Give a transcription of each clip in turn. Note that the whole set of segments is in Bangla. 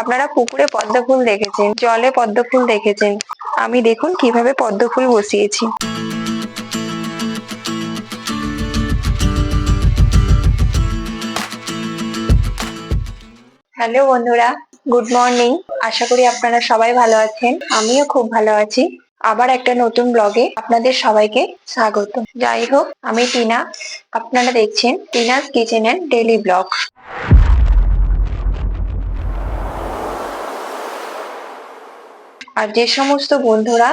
আপনারা পুকুরে পদ্ম ফুল দেখেছেন, জলে পদ্ম ফুল দেখেছেন, আমি দেখুন কিভাবে পদ্ম ফুল বসিয়েছি। হ্যালো বন্ধুরা, গুড মর্নিং। আশা করি আপনারা সবাই ভালো আছেন, আমিও খুব ভালো আছি। আবার একটা নতুন ব্লগে আপনাদের সবাইকে স্বাগত। যাই হোক, আমি টিনা, আপনারা দেখছেন Tina's kitchen and daily blog. আর যে সমস্ত বন্ধুরা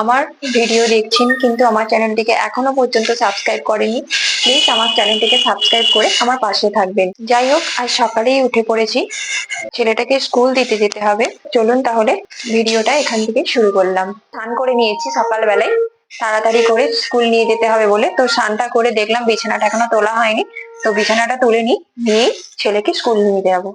আমার ভিডিও দেখছেন কিন্তু আমার চ্যানেলটিকে এখনো পর্যন্ত সাবস্ক্রাইব করেনি, প্লিজ আমার চ্যানেলটিকে সাবস্ক্রাইব করে আমার পাশে থাকবেন। যাই হোক, আজ সকালেই উঠে পড়েছি, ছেলেটাকে স্কুল দিতে যেতে হবে। চলুন তাহলে ভিডিওটা এখান থেকে শুরু করলাম। স্নান করে নিয়েছি সকালবেলায়, তাড়াতাড়ি করে স্কুল নিয়ে যেতে হবে বলে। তো স্নানটা করে দেখলাম বিছানাটা এখনো তোলা হয়নি, তো বিছানাটা তুলে নিয়ে ছেলেকে স্কুল নিয়ে যাবো।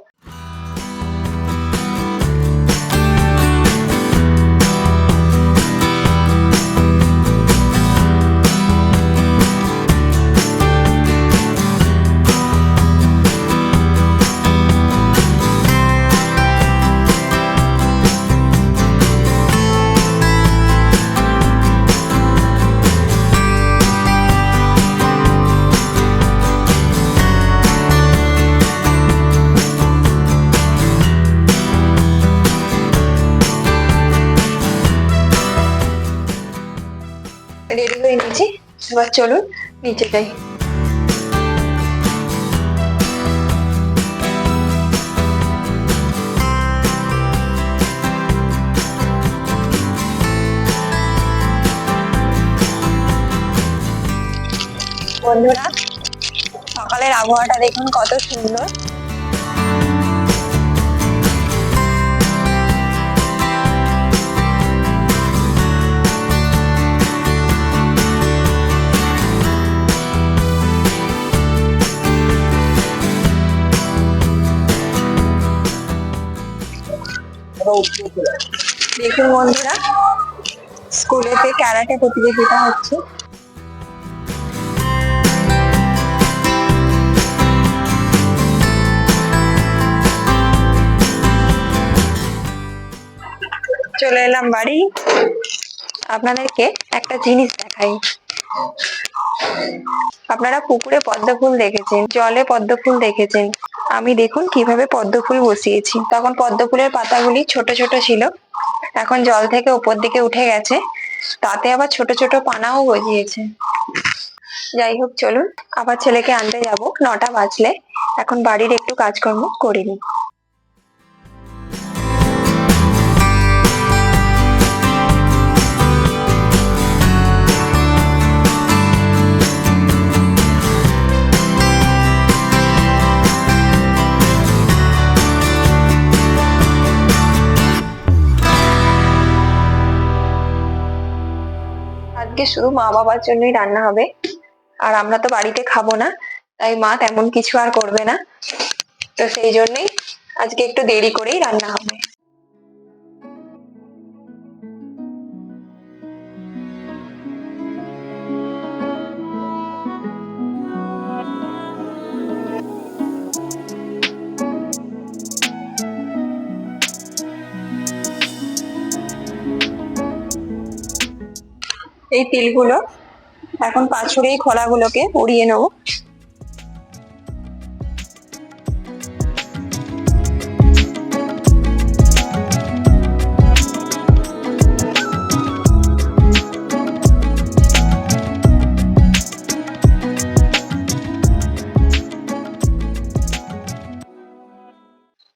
রেডি হয়ে নিয়েছি, এবার চলুন নিচে যাই। বন্ধুরা, সকালের আবহাওয়াটা দেখুন কত সুন্দর। দেখুন বন্ধুরা, স্কুলেতে ক্যারাটে প্রতিযোগিতা হচ্ছে। চলে এলাম বাড়ি। আপনাদেরকে একটা জিনিস দেখাই। আপনারা পুকুরে পদ্ম ফুল দেখেছেন, জলে পদ্ম ফুল দেখেছেন, আমি দেখুন কিভাবে পদ্ম ফুল বসিয়েছি। তখন পদ্ম ফুলের পাতাগুলি ছোট ছোট ছিল, এখন জল থেকে উপর দিকে উঠে গেছে, তাতে আবার ছোট ছোট পানাও গজিয়েছে। যাই হোক, চলুন আবার ছেলেকে আনতে যাব, 9টা বাজলে। এখন বাড়ির একটু কাজকর্ম করে নিই। আজকে শুধু মা বাবার জন্যই রান্না হবে, আর আমরা তো বাড়িতে খাবো না, তাই মা তেমন কিছু আর করবে না। তো সেই জন্যই আজকে একটু দেরি করেই রান্না হবে। এই তিলগুলো এখন পাছুড়ে এই খোলাগুলোকে উড়িয়ে নেবো।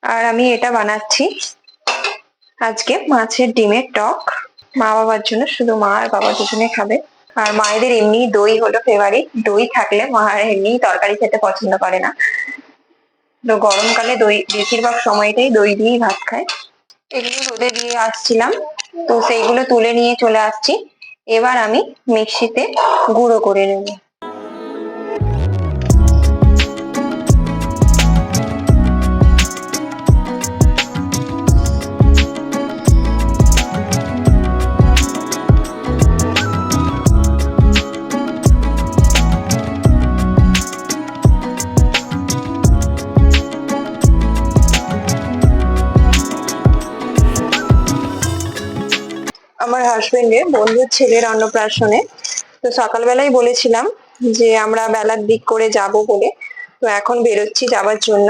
আর আমি এটা বানাচ্ছি আজকে মাছের ডিমের টক, মা বাবার জন্য। শুধু মা আর বাবা দুজনে খাবে। আর মায়েদের এমনি দই হলো ফেভারিট, দই থাকলে মা এমনি তরকারি খেতে পছন্দ করে না, তো গরমকালে দই বেশিরভাগ সময়টাই দই দিয়েই ভাত খায়। এগুলো রোদে দিয়ে আসছিলাম, তো সেইগুলো তুলে নিয়ে চলে আসছি। এবার আমি মিক্সিতে গুঁড়ো করে নেব। আমার হাজবেন্ডের বন্ধুর ছেলের অন্নপ্রাশনে। তো সকালবেলাই বলেছিলাম যে আমরা বেলার দিক করে যাব বলে। তো এখন বেরোচ্ছি যাবার জন্য।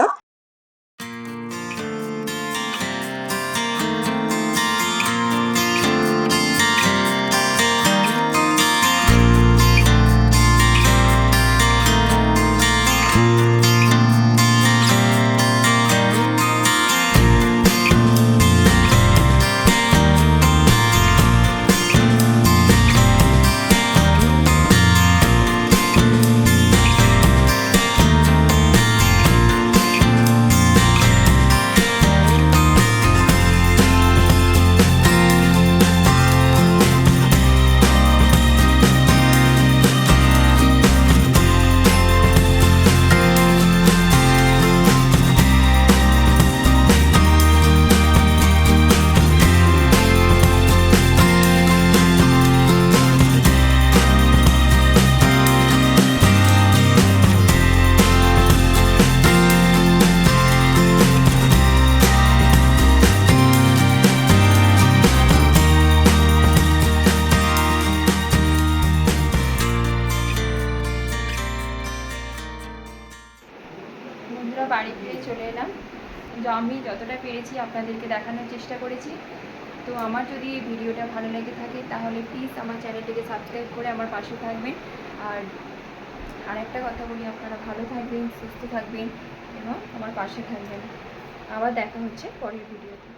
বন্ধুরা, বাড়ি ফিরে চলে এলাম। আমি যতটা পেরেছি আপনাদেরকে দেখানোর চেষ্টা করেছি। তো আমার যদি এই ভিডিওটা ভালো লেগে থাকে তাহলে প্লিজ আমার চ্যানেলটিকে সাবস্ক্রাইব করে আমার পাশে থাকবেন। আর একটা কথা বলি, আপনারা ভালো থাকবেন, সুস্থ থাকবেন এবং আমার পাশে থাকবেন। আবার দেখা হচ্ছে পরের ভিডিওতে।